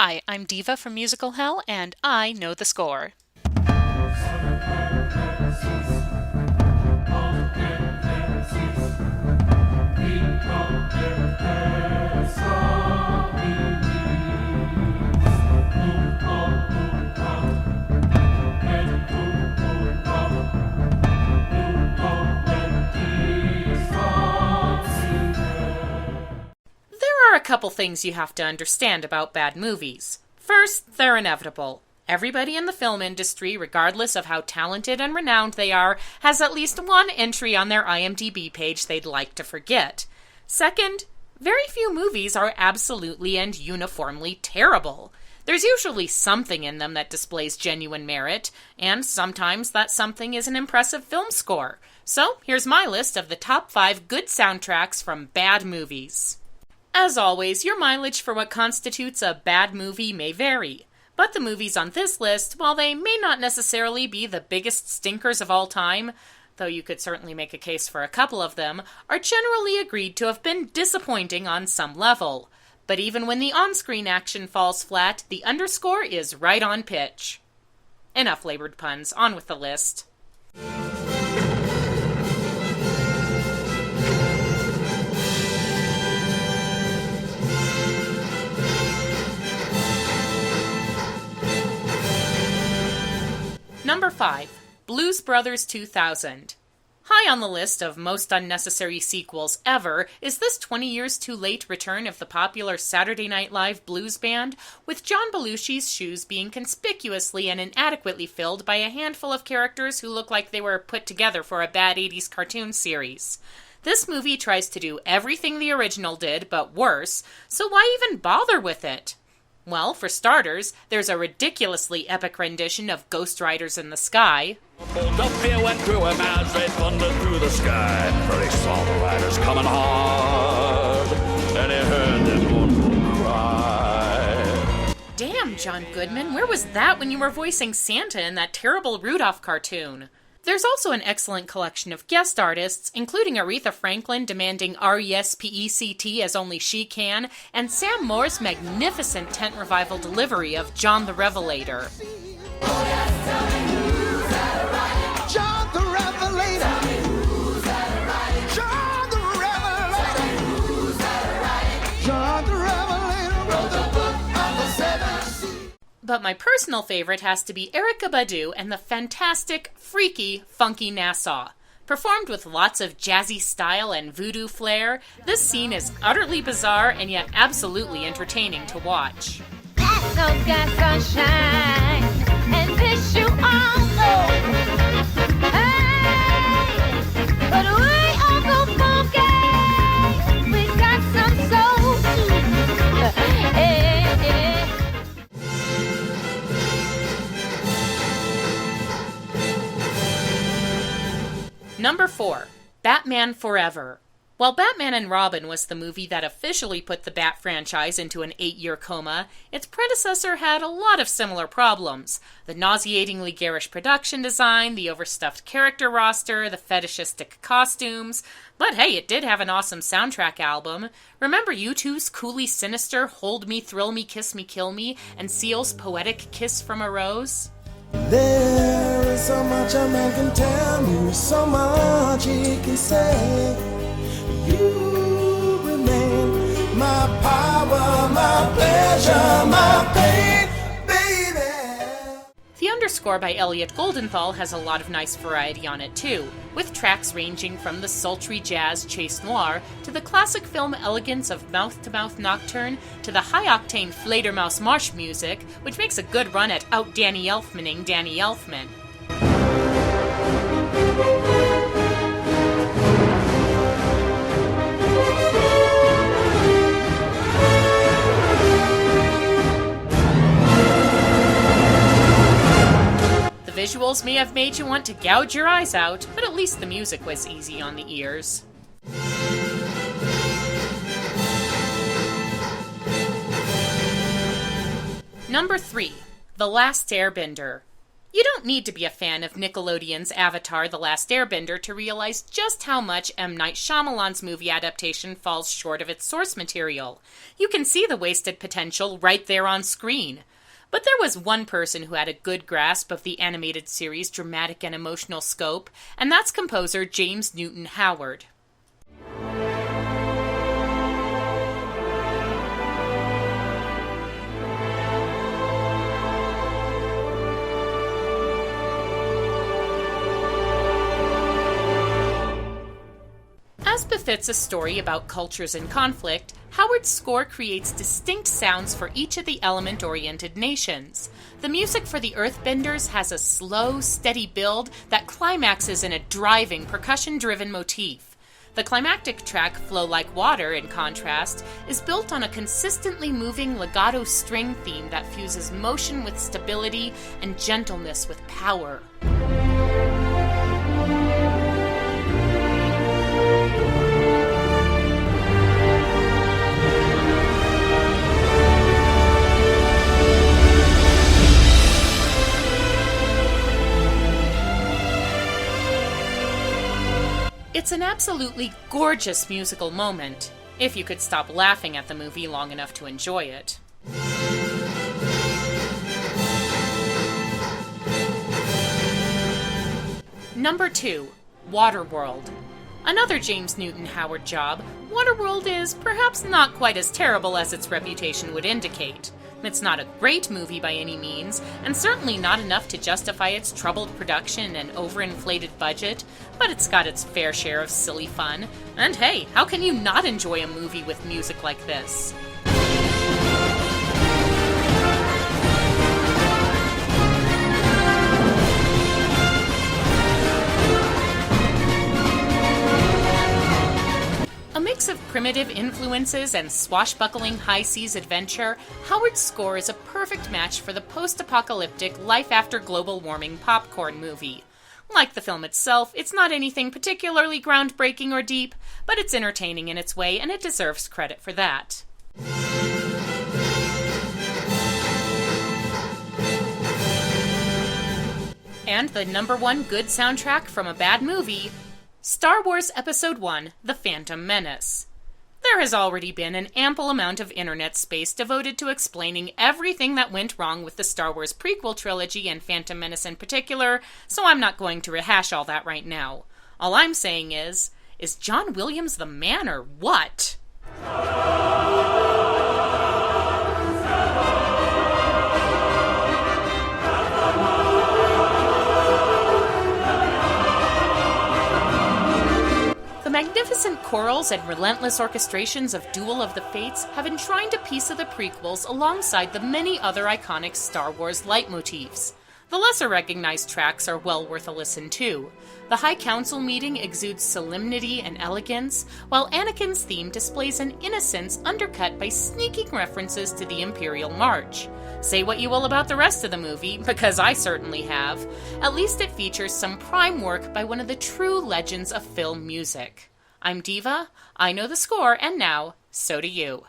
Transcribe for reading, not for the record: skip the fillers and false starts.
Hi, I'm Diva from Musical Hell, and I know the score. There are a couple things you have to understand about bad movies. First, they're inevitable. Everybody in the film industry, regardless of how talented and renowned they are, has at least one entry on their IMDb page they'd like to forget. Second, very few movies are absolutely and uniformly terrible. There's usually something in them that displays genuine merit, and sometimes that something is an impressive film score. So, here's my list of the top 5 good soundtracks from bad movies. As always, your mileage for what constitutes a bad movie may vary. But the movies on this list, while they may not necessarily be the biggest stinkers of all time, though you could certainly make a case for a couple of them, are generally agreed to have been disappointing on some level. But even when the on-screen action falls flat, the underscore is right on pitch. Enough labored puns, on with the list. Number 5. Blues Brothers 2000. High on the list of most unnecessary sequels ever is this 20 years too late return of the popular Saturday Night Live blues band, with John Belushi's shoes being conspicuously and inadequately filled by a handful of characters who look like they were put together for a bad 80s cartoon series. This movie tries to do everything the original did, but worse, so why even bother with it? Well, for starters, there's a ridiculously epic rendition of Ghost Riders in the Sky. Philadelphia went through a mad straight thunder through the sky. Very saw the riders coming hard, and he heard them mournful cry. Damn, John Goodman, where was that when you were voicing Santa in that terrible Rudolph cartoon? There's also an excellent collection of guest artists, including Aretha Franklin demanding R-E-S-P-E-C-T as only she can, and Sam Moore's magnificent tent revival delivery of John the Revelator. John the Revelator! John the Revelator! John the Revelator wrote the book of the seven seas. But my personal favorite has to be Erykah Badu and the fantastic, freaky, funky Nassau. Performed with lots of jazzy style and voodoo flair, this scene is utterly bizarre and yet absolutely entertaining to watch. Those got sunshine and tissue all over. Hey, but we all go funky. We got some soul too. Hey, hey. Number 4. Batman Forever. While Batman and Robin was the movie that officially put the Bat franchise into an 8-year coma, its predecessor had a lot of similar problems. The nauseatingly garish production design, the overstuffed character roster, the fetishistic costumes. But hey, it did have an awesome soundtrack album. Remember U2's coolly sinister Hold Me, Thrill Me, Kiss Me, Kill Me, and Seal's poetic Kiss from a Rose? There is so much a man can tell me, so much he can say. You remain my power, my pleasure, my pain, baby. The underscore by Elliot Goldenthal has a lot of nice variety on it too, with tracks ranging from the sultry jazz Chase Noir to the classic film elegance of Mouth-to-Mouth Nocturne to the high-octane Fledermaus Marsh music, which makes a good run at out-Danny Elfmaning Danny Elfman. The visuals may have made you want to gouge your eyes out, but at least the music was easy on the ears. Number 3. The Last Airbender. You don't need to be a fan of Nickelodeon's Avatar: The Last Airbender to realize just how much M. Night Shyamalan's movie adaptation falls short of its source material. You can see the wasted potential right there on screen. But there was one person who had a good grasp of the animated series' dramatic and emotional scope, and that's composer James Newton Howard. As befits a story about cultures in conflict, Howard's score creates distinct sounds for each of the element-oriented nations. The music for the Earthbenders has a slow, steady build that climaxes in a driving, percussion-driven motif. The climactic track, Flow Like Water, in contrast, is built on a consistently moving legato string theme that fuses motion with stability and gentleness with power. It's an absolutely gorgeous musical moment, if you could stop laughing at the movie long enough to enjoy it. Number 2, Waterworld. Another James Newton Howard job, Waterworld is perhaps not quite as terrible as its reputation would indicate. It's not a great movie by any means, and certainly not enough to justify its troubled production and overinflated budget, but it's got its fair share of silly fun. And hey, how can you not enjoy a movie with music like this? A mix of primitive influences and swashbuckling high-seas adventure, Howard's score is a perfect match for the post-apocalyptic life-after-global warming popcorn movie. Like the film itself, it's not anything particularly groundbreaking or deep, but it's entertaining in its way, and it deserves credit for that. And the number 1 good soundtrack from a bad movie, Star Wars Episode I: The Phantom Menace. There has already been an ample amount of internet space devoted to explaining everything that went wrong with the Star Wars prequel trilogy and Phantom Menace in particular, so I'm not going to rehash all that right now. All I'm saying is John Williams the man or what? The magnificent chorals and relentless orchestrations of Duel of the Fates have enshrined a piece of the prequels alongside the many other iconic Star Wars leitmotifs. The lesser recognized tracks are well worth a listen too. The High Council meeting exudes solemnity and elegance, while Anakin's theme displays an innocence undercut by sneaking references to the Imperial March. Say what you will about the rest of the movie, because I certainly have. At least it features some prime work by one of the true legends of film music. I'm Diva, I know the score, and now, so do you.